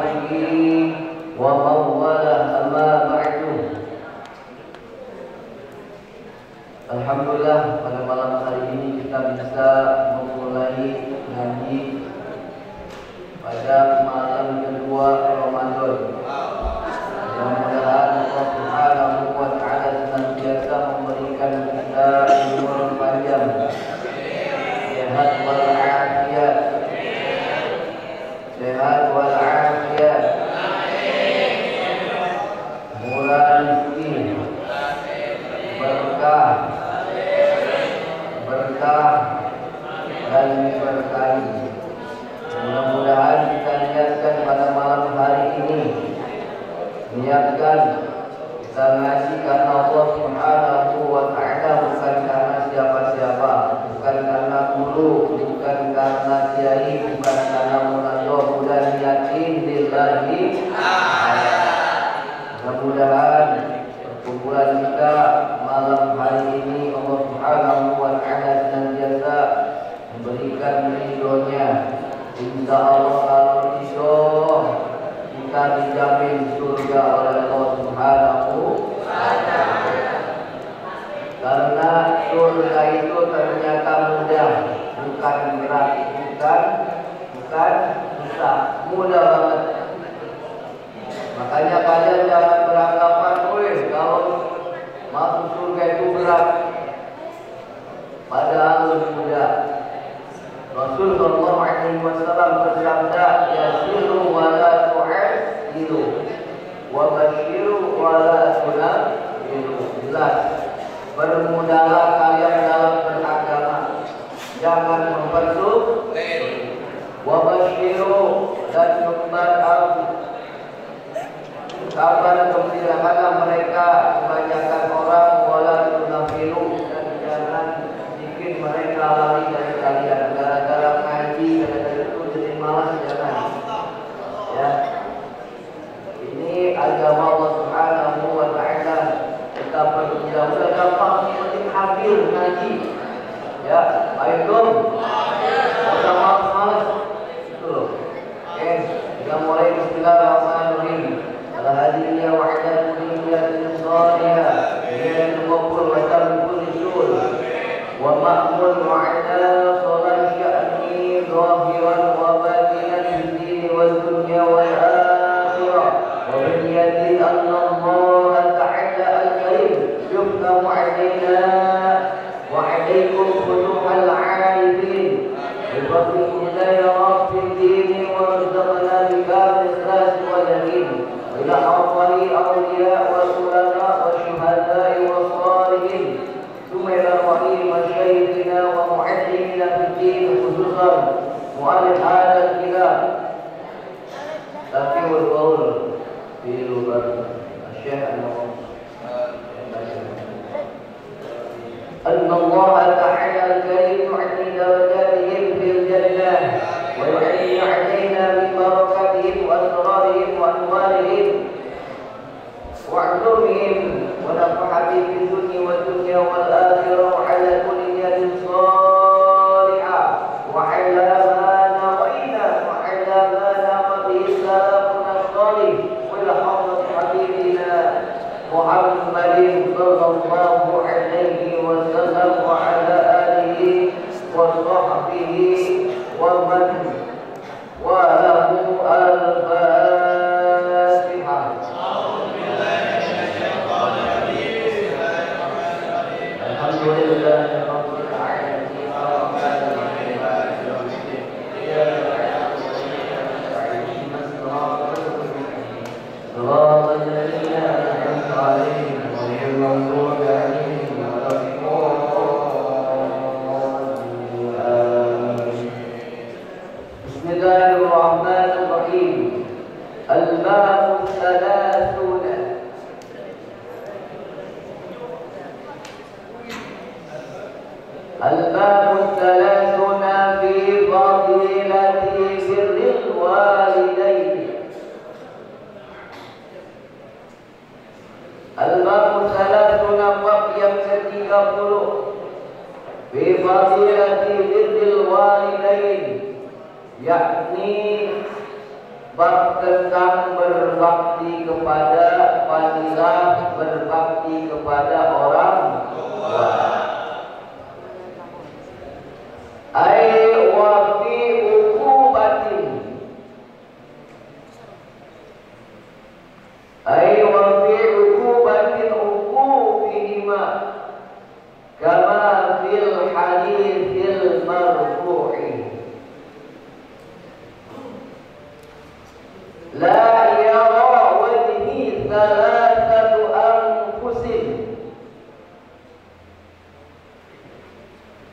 وأصحابه ومن والاه أما بعد. Alhamdulillah pada malam hari ini kita bisa memulai ngaji pada malam kedua Ramadan. Mudah-mudahan Allah Subhanahu wa taala senantiasa memberikan kita umur panjang, sehat walafiat, sehat walafiat, murah rezeki, berkah dan diberkahi. Mudah-mudahan kita niatkan pada malam hari ini, niatkan kita ngaji karena Allah Subhanahu wa taala, bukan karena siapa-siapa, bukan karena guru, bukan karena kiai, bukan karena munajat, dan yakin lillahi ta'ala. Mudah-mudahan perkumpulan kita malam hari ini Allah Subhanahu wa taala senantiasa memberikan ridhonya. Insya Allah kalau ridho kita dijamin surga oleh Allah Subhanahu wa taala. Karena surga itu ternyata mudah, bukan berat, bukan susah, mudah banget. Makanya kalian jangan beranggapan, kalau masuk surga itu berat, padahal lebih mudah. Rasul sallallahu alaihi wasallam bersabda, yasiru wa la tu'assiru wa basyiru wa la tunaffiru. Jelas, bermudahlah kalian dalam beragama, jangan mempersulit. Wa basyiru, dan kabar gembirakanlah mereka kebanyakan orang, wala tunaffiru, dan jangan bikin mereka lari dari kalian gara-gara ngaji, gara-gara itu jadi malas, jangan. Ya, ini agama Allah Subhanahu wa taala. Kita perlu udah gampang, penting hadir ngaji. Ya, baiklah. Kita malas itu loh. Oke, kita mulai. Bismillahirrahmanirrahim. Al-hadiyah wa'adatuniyah salihah yang maqbul wa tarkul syul wa ma'mun wa'ala salat sya'ni zahiran wa batinan di wal dunya wal akhirah wa biyadi anna Allah ta'ala al-karim yuftahu 'alaina wa 'alaykum futuhal 'arifin bi fadlillahi rabbil din wa rizqana bi ikhlas wa yaqin إلى أفضل الأولياء والعلماء والشهداء والصالحين ثم إلى رحيم مشايخنا ومعلمنا في الدين خصوصا مؤلف هذا الكتاب تقي القول في لغة الشيخ أن الله تعالى الكريم يعطي درجاتهم في الجنة ويعطي علينا من بركاتهم وأسرارهم وأنوارهم وعلومهم ونفعهم في الدنيا والآخرة وعلى كل نية صالحة وعلى ما نوينا وعلى ما نام به سلفنا الصالح وإلى حضرة حبيبنا محمد صلى الله عليه وسلم وعلى آله وصحبه ومن وله الفاتحة. الحمد لله رب العالمين الرحمن الرحيم مالك يوم الدين إياك نعبد وإياك نستعين صراط الذين أنعمت عليهم غير المغضوب عليهم ولا الضالين. بسم الله الرحمن الرحيم. الباب الثلاثون. الباب الثلاثون في فضيلة بر الوالدين. الباب الثلاثون bab yang ke-30 fi fadilati birril walidain, yakni bab tentang berbakti kepada fadilah berbakti kepada orang tua. Ai wa fi uqubatin, ai wa fi uqubatin uqubihima kama fil haditsil marfu'i. La yara wajhi thalathatu anfusin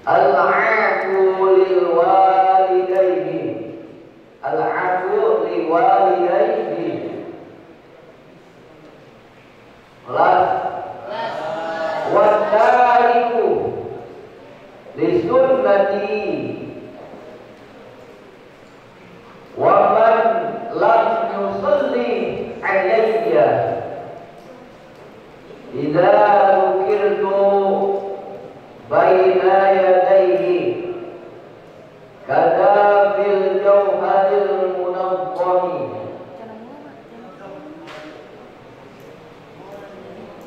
al-'aqu lil walidayni, al-'aqu lil walidayni. Wa tariku li sunnati wa man lam yusalli alayya idza dzukirtu baina yadayhi kada fil jawharil munazzami.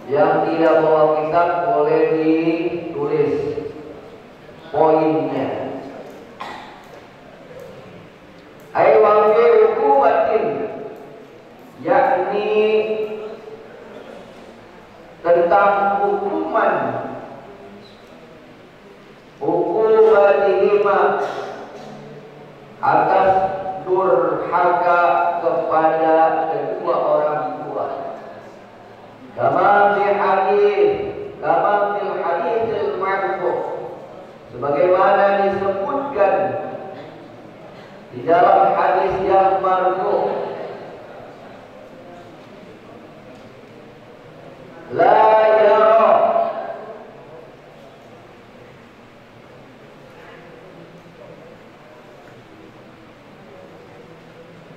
Yang tidak bawa kitab boleh ditulis poinnya. Ai wa fi uqubatin, yakni tentang hukuman uqubatihima atas durhaka kepada kedua orang tua. Kama fil haditsil marfu', sebagaimana disebutkan di dalam hadis yang marfu'. La yara,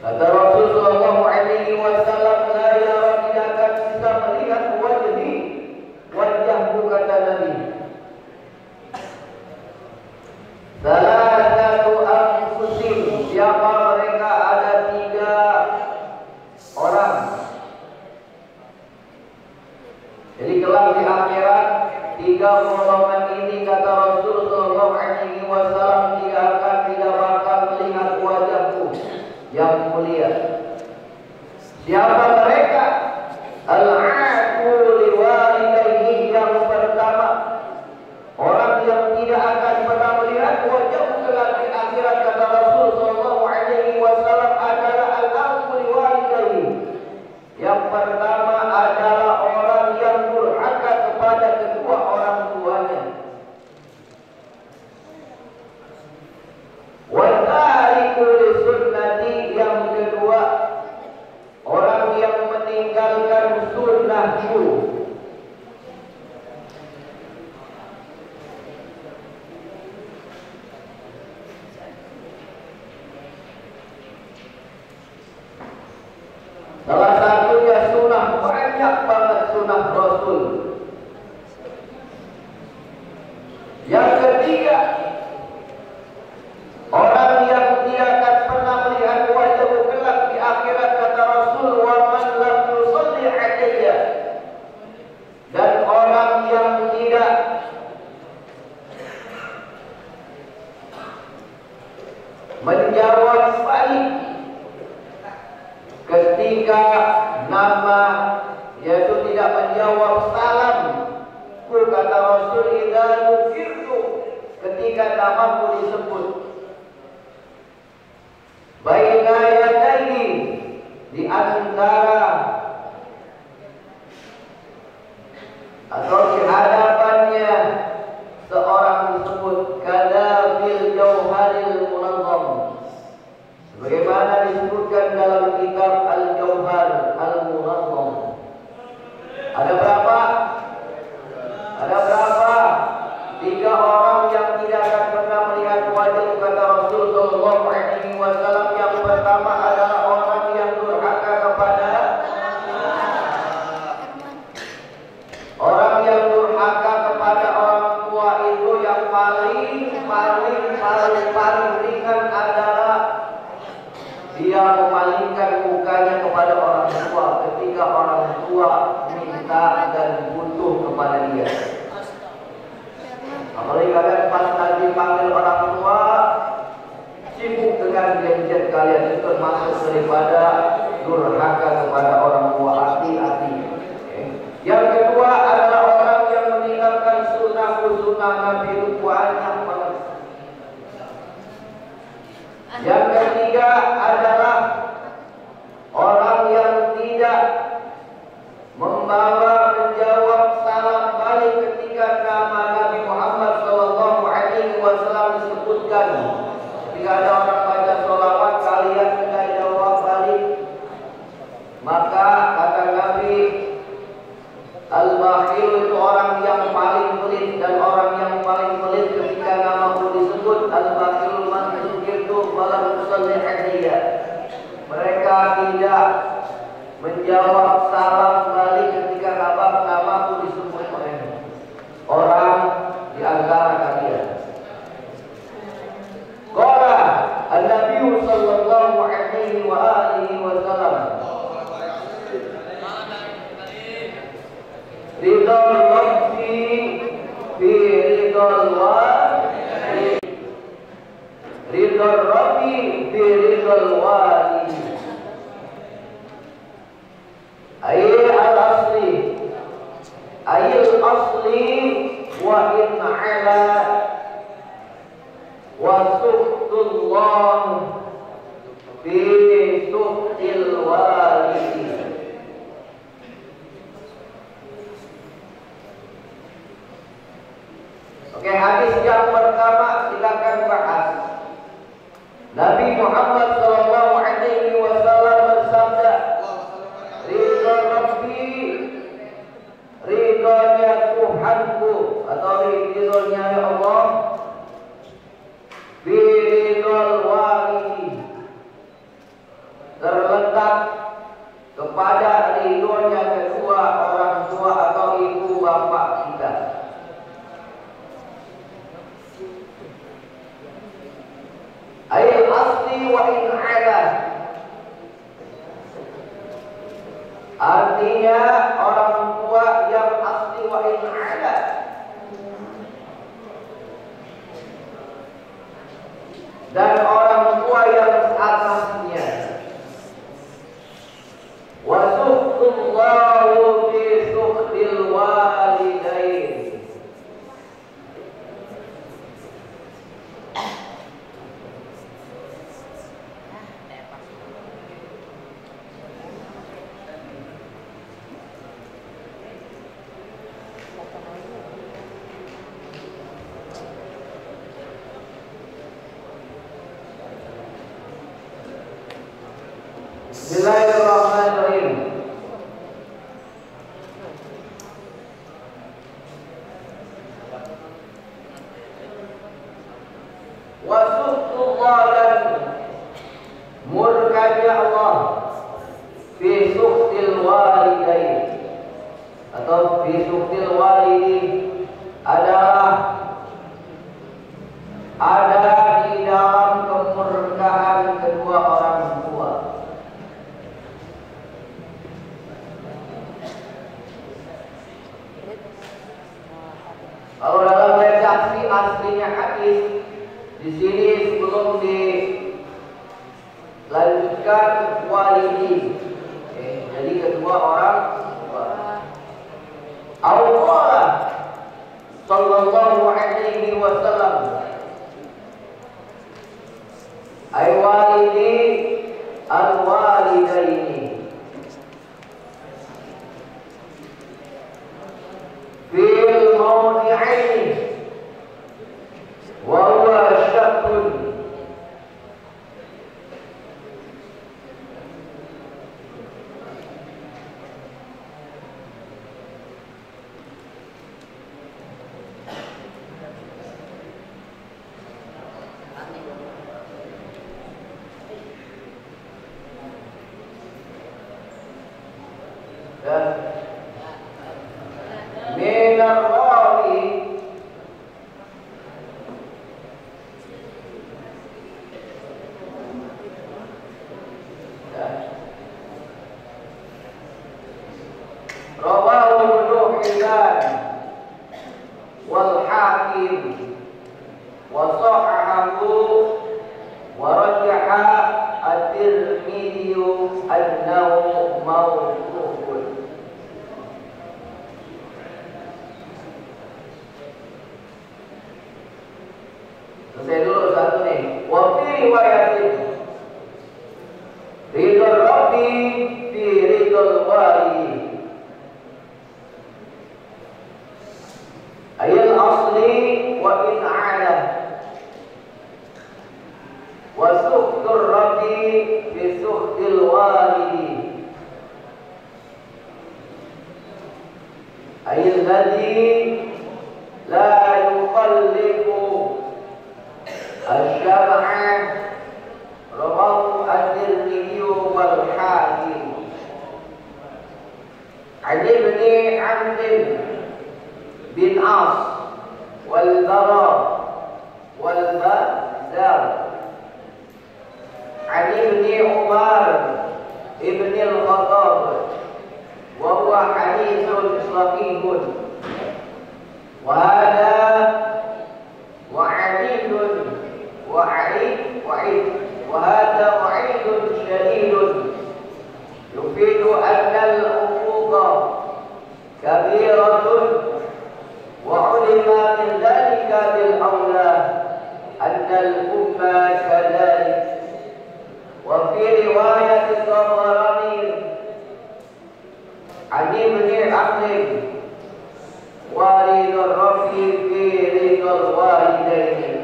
kata Rasul sallallahu alaihi wasallam, la yara, tidak akan bisa melihat wajahku, kata Nabi. Salah satu anfusin, siapa mereka? Ada 3 orang. Jadi kelak di akhirat 3 golongan ini, kata Rasul sallallahu alaihi wasallam, tidak bakal melihat wajahku yang mulia. Siapa mereka? Al-'aqu liwalidayhi, yang pertama, orang yang tidak akan pernah melihat wajahku kelak di akhirat, kata Rasul sallallahu alaihi wasallam, adalah al-'aqu liwalidayhi. Yang pertama adalah orang yang durhaka kepada kedua orang tuanya. Wa tariku li sunnati, yang kedua, orang yang meninggalkan sunnahku. Salah satunya sunnah, banyak banget sunnah Rasul. Yang ketiga, orang yang tidak akan pernah melihat wajahku kelak di akhirat, kata Rasul, wa man lam yusalli alayya, dan orang yang tidak menjawab baik ketika nama, yaitu tidak menjawab salamku, kata Rasul, idza dzukirtu, ketika namaku disebut, baina yadayhi, di antara atau di hadapannya seorang disebut, kada fil jawharil munazzam, sebagaimana disebutkan dalam kitab Al-Jawhar Al-Munazzam. Ada berapa? Ada berapa? 3 orang yang tidak akan pernah melihat wajah, kata Rasul sallallahu alaihi wasallam. Yang pertama adalah orang yang durhaka kepada minta dan butuh kepada dia. Apalagi kalian pas Nabi panggil orang tua, sibuk dengan gadget kalian, itu termasuk daripada durhaka kepada orang tua. Hati-hati. Yang kedua adalah orang yang meninggalkan sunnah Nabi itu banyak banget. Yang ketiga adalah orang yang tidak menjawab salam balik ketika nama Nabi Muhammad SAW disebutkan. Ketika ada orang baca sholawat, kalian tidak jawab balik, maka kata Nabi, al-bakhil itu orang yang paling pelit, dan orang yang paling pelit ketika namaku disebut, al-bakhil man dzukirtu falam tusalli alayya. Mereka tidak menjawab salam balik ketika namaku disebut oleh orang di antara kalian. Qala an-nabiy sallallahu alaihi wa alihi wasallam, ridal rabbi fi ridal wali, ridal rabbi fi ridal wali. Ayil asli wa in ala wa suhtullah fi suhtil walidi. Oke, hadis yang pertama silakan bahas. Nabi Muhammad SAW bersabda, ridho Rabbi, ridhonya Tuhanku atau ridhonya Allah, fi ridhol walidi, terletak kepada ridhonya kedua orang tua atau ibu bapak kita. Ayat asli wa in ala, artinya orang tua yang asli wa in ala, dan orang tua yang atasnya. Wa suhtullahu fi suhtil walidain. Bismillahirrahmanirrahim. Wa suhtullah, dan murkanya Allah, fi suhtil walidain atau fi suhtil walidi, adalah ada di dalam kemurkaan kedua orang tua. Kalau dalam redaksi aslinya hadis di sini sebelum dilanjutkan walidi, jadi kedua orang tua. Allah sallallahu alaihi wasallam, ay walidi al walidaini fil mawdi'aini wa huwa syakkun mauqufun. Selesai dulu satu nih. Wa fi riwayatin ridho Rabbi fi ridho walidi. Ayat asli wa in ala wa sukhtur Rabbi fi sukhtil walidi. Ayat ladhi la yuqallibu al-syar'ah. Rawahu at-Tirmidzi wal Hakim. Ali bin Amr bin As wal Bara wal Bazzar. Ali bin Umar ibn al-Khattab wa huwa hadithun sahihun. Wa hada wa'idun وهذا وعيد شديد يفيد أن الحقوق كبيرة وعلم من ذلك بالأولى أن الأمة كذلك. وفي رواية الطبراني عن ابن عمرو والد الرفيع في رضا الوالدين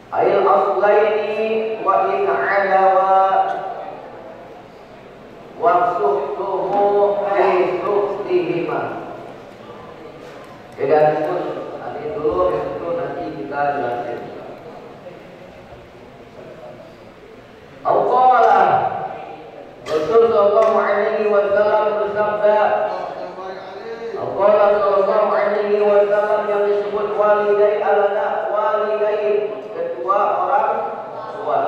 ayat aslaini wa in alawa wa suhtuhu fi suhtihima. Dan itu nanti dulu, itu nanti kita jelasin. Al-Qala Rasul sallallahu alaihi wasallam bersabda, Al-Qala sallallahu alaihi wasallam yang disebut walidai alana walidai, kedua orang tua.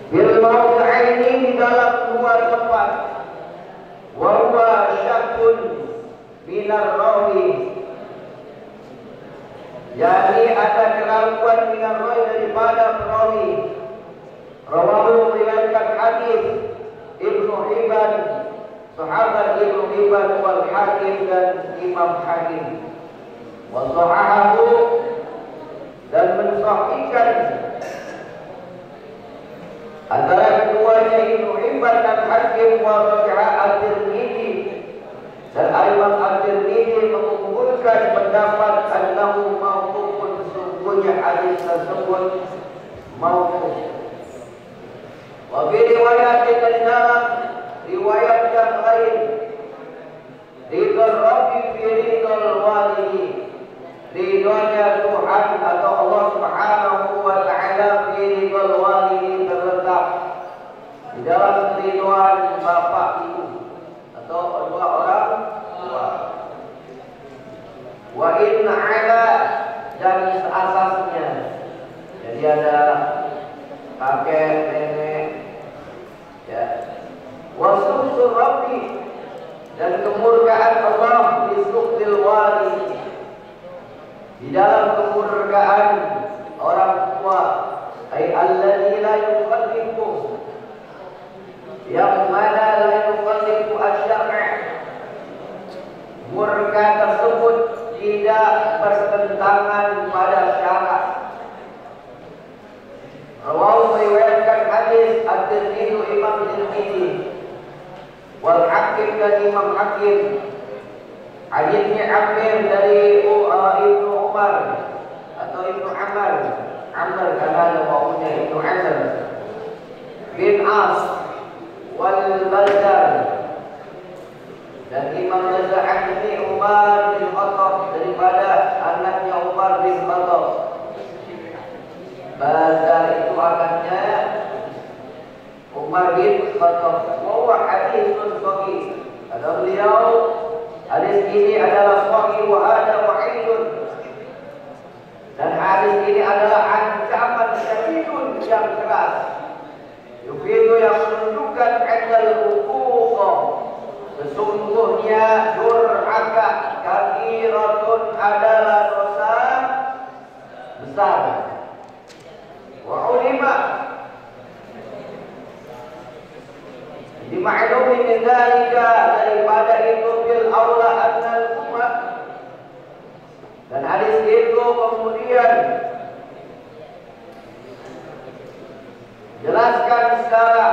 Bil mawdi'aini di dalam dua tempat. Wa huwa syakkun minar rawi. Yani ada keraguan minar rawi daripada perawi. Rawahu riwayatkan hadis Ibnu Hibban, sahabat Ibnu Hibban wal Hakim dan Imam Hakim. Wa sahahahu dan mensahihkan antara keduanya Ibnu Hibban dan Hakim wa raja'a at-Tirmidzi, dan Imam at-Tirmidzi mengumpulkan pendapat annahu mauqufun, sesungguhnya hadis tersebut mauquf. Wa fi riwayatin dalam riwayat yang lain ridha Rabbi fi ridha walidi, ridhonya Tuhan atau Allah Subhanahu wa taala fi ridha walidi terletak di dalam keridhaan bapak ibu atau kedua orang tua. Wa in ala, dan asasnya, jadi ada kakek, nenek, ya. Wa sukhtur Rabbi, dan kemurkaan Allah di sukhtil walidi, di dalam kemurkaan orang tua, ay alladzi la yuqallibu, yang mana la yuqallibu asy-syar'a, murka tersebut tidak bertentangan pada syarak. Rawahu meriwayatkan hadis at-Tirmidzi, Imam Tirmidzi, wal Hakim dan Imam Hakim. Hadisnya Amir dari Ibnu Umar atau Ibnu Amr, karena ada wawunya Ibnu Amr bin As wal Bazzar, dan Imam Bazzar ini Umar bin Khattab, daripada anaknya Umar bin Khattab. Bazzar itu anaknya Umar bin Khattab. Wa hadithun sahih, kata beliau hadis ini adalah sahih. Wa hada wa'idun, dan hadis ini adalah ancaman syadidun yang keras. Yufidu, yang menunjukkan adal huquq, sesungguhnya durhaka kabiratun adalah min dzalika, daripada itu bil aula annal ummah. Dan hadis itu kemudian jelaskan secara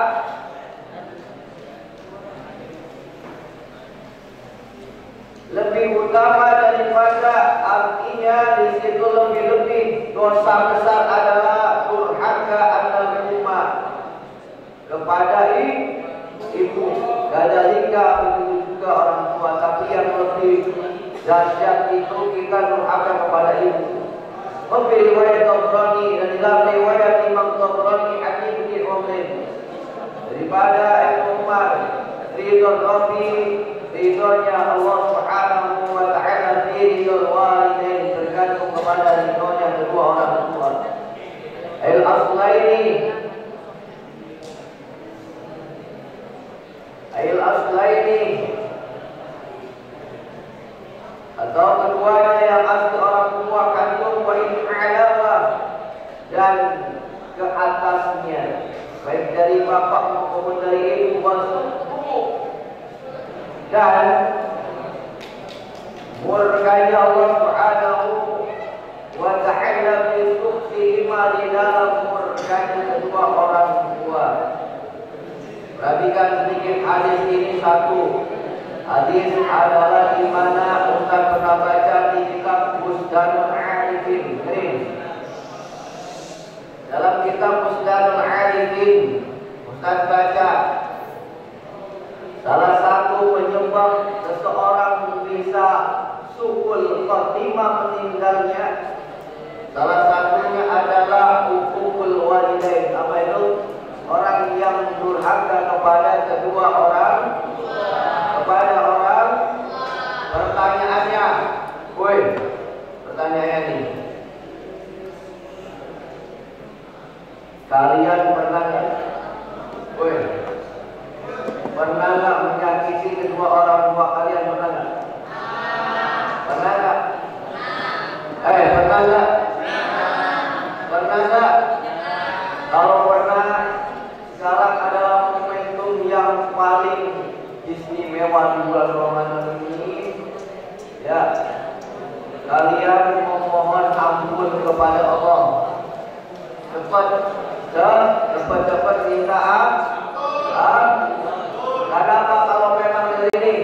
lebih utama daripada artinya di situ lebih-lebih dosa besar adalah durhaka annal ummah kepada ibu. Kadzalika begitu juga orang tua, tapi yang lebih dahsyat itu kita durhaka kepada ibu. Wabi riwayat Tabrani, dan dalam riwayat Imam Tabrani hadis bin Umar daripada Ibnu Umar, ridho Rabbi, ridhonya Allah Subhanahu wa taala, ridho walidain, tergantung kepada ridhonya kedua orang tua. Al-aslaini atau keduanya yang asli orang tua kandung, wa in alawa, dan ke atasnya, baik dari bapak maupun dari ibu, dan murkanya Allah Subhanahu wa ta'ala bi sukhsihima di dalam murkanya kedua orang tua. Perhatikan sedikit hadis ini. Satu, hadis adalah di mana Ustaz pernah baca di kitab Busdanul Arifin. Dalam kitab Busdanul Arifin, Ustaz baca salah satu penyebab seseorang bisa su'ul khatimah, meninggalnya, salah satunya adalah hukukul walidain. Apa itu? Orang yang durhaka kepada kedua orang, kepada orang. Pertanyaannya, pertanyaannya ini, kalian pernah nggak? Pernah nggak menyakiti kedua orang tua kalian? Pernah nggak? Pernah nggak? Pernah nggak? Pernah nggak? Kalau pernah, sekarang adalah momentum yang paling istimewa di bulan Ramadan ini. Ya, kalian memohon ampun kepada Allah. Cepat minta kenapa? Kalau memang ini,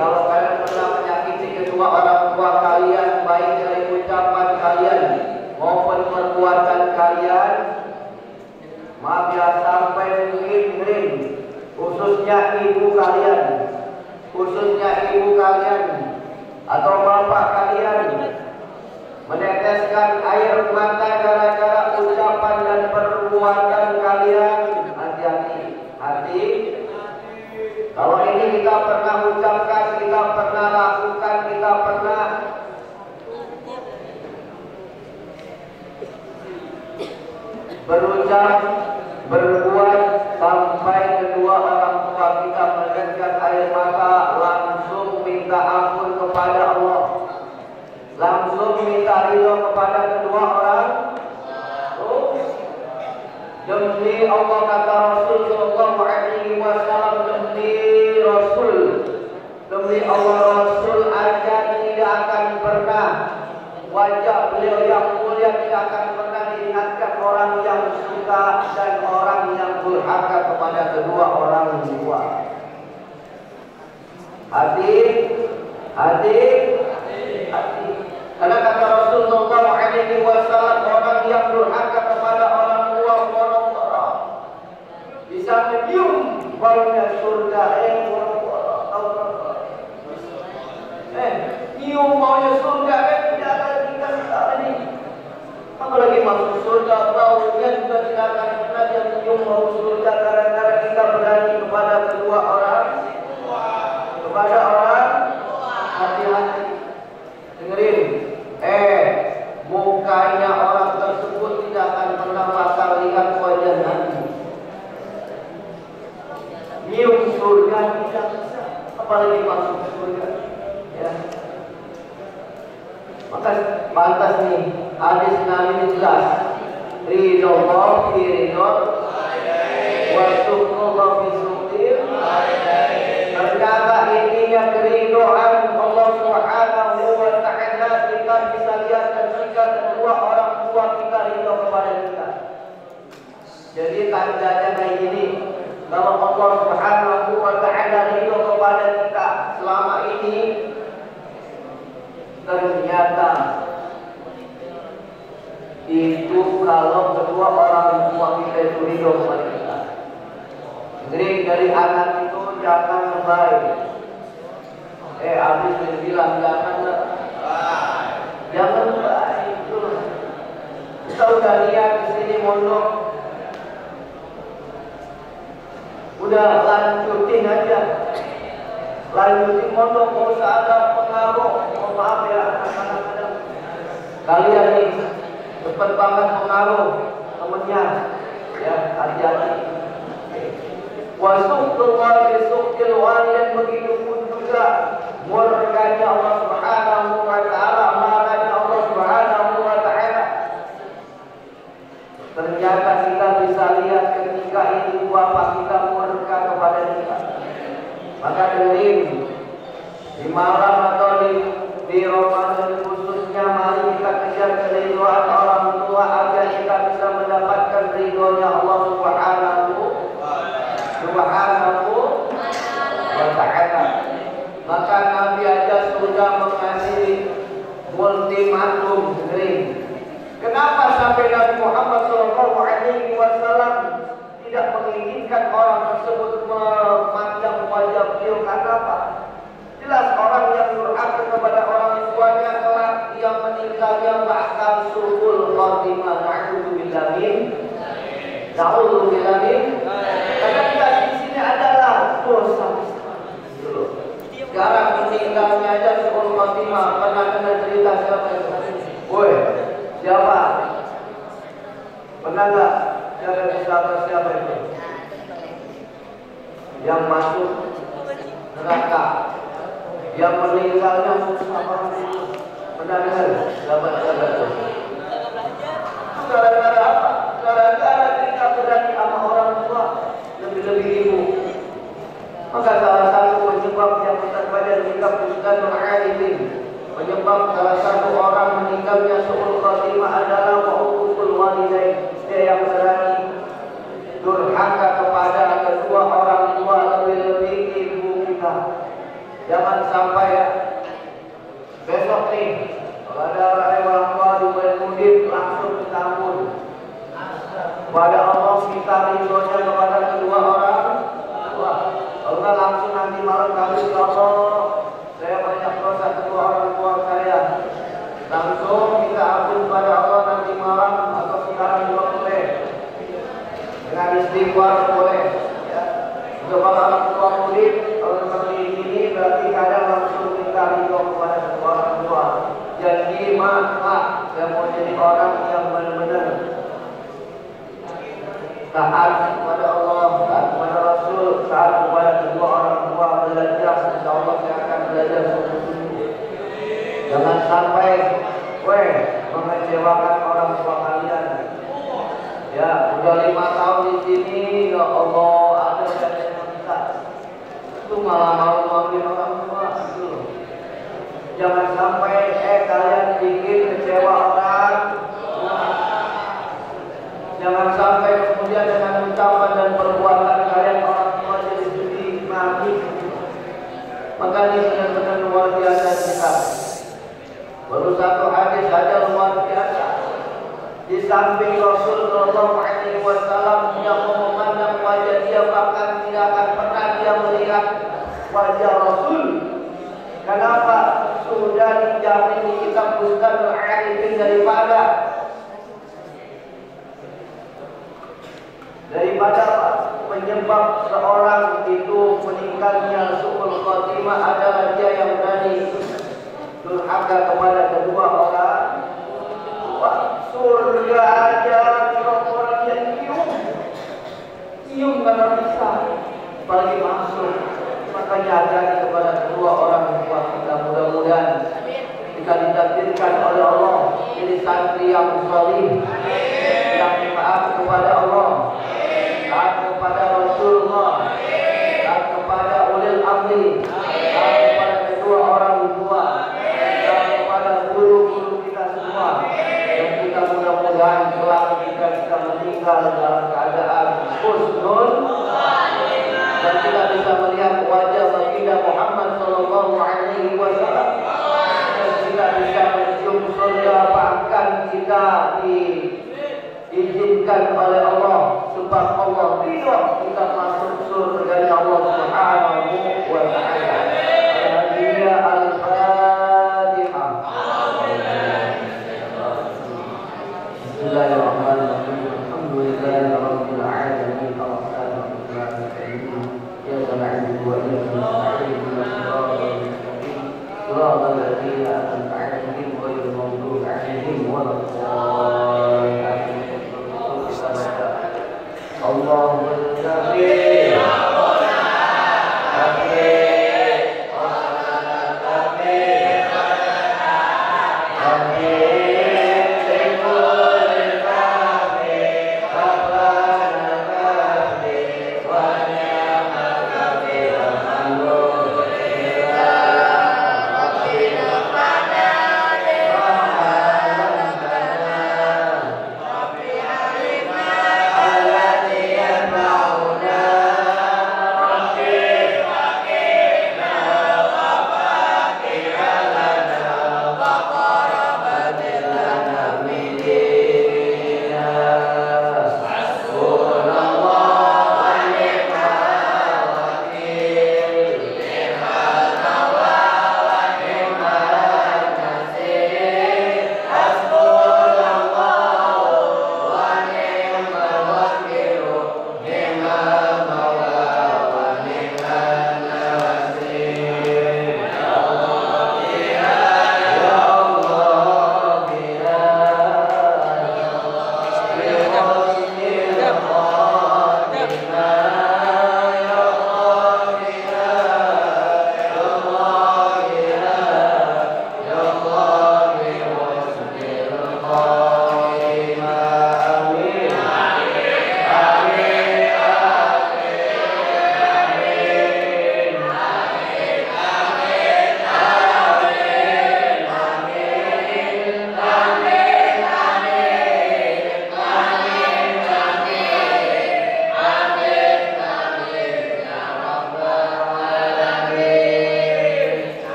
kalau kalian pernah menyakiti kedua orang tua kalian, baik dari ucapan kalian maupun perbuatan kalian, maaf ya, sampai mungkin khususnya ibu kalian atau bapak kalian meneteskan air mata gara-gara ucapan dan perbuatan kalian, hati-hati. Kalau ini kita pernah ucapkan, kita pernah lakukan, kita pernah berucap, berbuat, sampai kedua orang tua kita meneteskan air mata, langsung minta ampun kepada Allah, langsung minta ridho kepada kedua orang. Demi Allah, kata Rasul sallallahu alaihi wasallam, demi Allah, Rasul aja tidak akan pernah, wajah beliau yang mulia tidak akan pernah diingatkan orang yang suka dan orang yang durhaka kepada kedua orang tua. Hati. Karena kata Rasul sallallahu alaihi wasallam, orang yang durhaka kepada orang tua, bisa menyium baunya surga. Nyium baunya surga, tidak akan kita ini. Apalagi masuk surga, baunya juga tidak akan pernah dia menyium bau surga, karena kita berani kepada kedua orang, kepada orang. Hati-hati. Dengerin. Mukanya orang tersebut tidak akan pernah bakal lihat wajah Nabi. Nyium surga tidak bisa, apalagi masuk surga. Ya. Maka pantas nih hadis Nabi jelas. Ridho Allah fi ridho, wa syukrullah fi syukri, keridhaan Allah Subhanahu wa taala kita bisa lihat ketika kedua orang tua kita ridho kepada kita. Jadi tandanya kayak gini, kalau Allah Subhanahu wa taala ridho kepada kita selama ini, ternyata itu kalau kedua orang tua kita itu ridho kepada kita. Jadi dari anak itu jangan lebay. Habis bilang jangan lebay itu. Kita udah lihat di sini mondok, udah lanjutin aja, lanjutin mondok, mau usah ada pengaruh. Oh, maaf ya anak-anak, kalian nih cepat banget pengaruh temennya, ya hati-hati. Wasukul sukil walian, begitu pun juga murkanya Allah Subhanahu wa taala, marahnya Allah Subhanahu wa taala. Ternyata kita bisa lihat ketika ibu bapak kita murka kepada kita. Maka dengerin, di malam atau di Ramadan khususnya, mari kita kejar keridhaan orang tua agar kita bisa mendapatkan ridhonya Allah Subhanahu wa ta'ala. Maka Nabi aja sudah mengasih ultimatum. Kenapa sampai Nabi Muhammad SAW tidak menginginkan orang tersebut memandang wajah beliau? Karena apa? Jelas orang yang durhaka kepada orang tuanya kelak yang meninggalnya bahkan suhul khotimah. Na'udzu billahi. Karena kita di sini adalah dosa. Sekarang meninggalnya aja suhul khotimah. Pernah dengar cerita siapa? Woi, siapa? Pernah nggak siapa itu yang masuk neraka, yang meninggalnya susah banget itu? Pernah dengar? Siapa itu? Gara-gara apa? Gara-gara kita berani sama orang tua, lebih-lebih ibu. Maka salah satu penyebab yang kita baca di kitab Ustadzul Arifin, penyebab salah satu orang meninggalnya su'ul khatimah adalah wa'uqul walidain. Dia yang berani durhaka kepada kedua orang tua, lebih-lebih ibu kita. Jangan sampai ya besok nih kalau ada orang tua di bulan Mudim langsung ditanggung. Pada Allah kita ridhonya kepada kedua orang tua. Kalau nggak langsung nanti malam kami ya Allah, saya banyak dosa kedua orang tua saya. Langsung kita ampun pada Allah nanti malam atau sekarang juga boleh. Dengan istighfar boleh. Ya. Coba orang tua murid kalau seperti ini berarti kadang langsung kita ridho kepada kedua orang tua. Jadi maaf, saya mau jadi orang yang benar-benar taat kepada Allah, taat kepada Rasul, taat kepada kedua orang tua, belajar. Insya Allah saya akan belajar sungguh-sungguh. Jangan sampai mengecewakan orang tua kalian. Ya, udah 5 tahun di sini, ya Allah, ada yang kita itu malah mau-mauin orang tua itu. Jangan sampai kalian bikin kecewa orang. Jangan sampai kemudian dengan ucapan dan perbuatan kalian orang tua jadi sedih, mati. Maka ini benar-benar luar biasa kita. Baru satu hadis saja luar biasa. Di samping Rasul Shallallahu Alaihi Wasallam yang memandang wajah dia, bahkan tidak akan pernah dia melihat wajah Rasul. Kenapa? Sudah dijamin di kitab Ustadzul Arifin daripada apa? Penyebab seorang itu meninggalnya su'ul khatimah adalah dia yang berani durhaka kepada kedua orang tua. Surga aja orang-orang yang cium karena bisa bagi masuk. Makanya ajari kepada kedua orang tua kita, mudah-mudahan kita ditakdirkan oleh Allah jadi santri yang salih, yang taat kepada Allah, taat kepada Rasulullah, taat kepada ulil amri, taat kepada meninggal dalam keadaan husnul dan kita bisa melihat wajah baginda Muhammad sallallahu alaihi wasallam dan kita bisa mencium surga, bahkan kita diizinkan oleh Allah sebab Allah ridha kita masuk surga dari Allah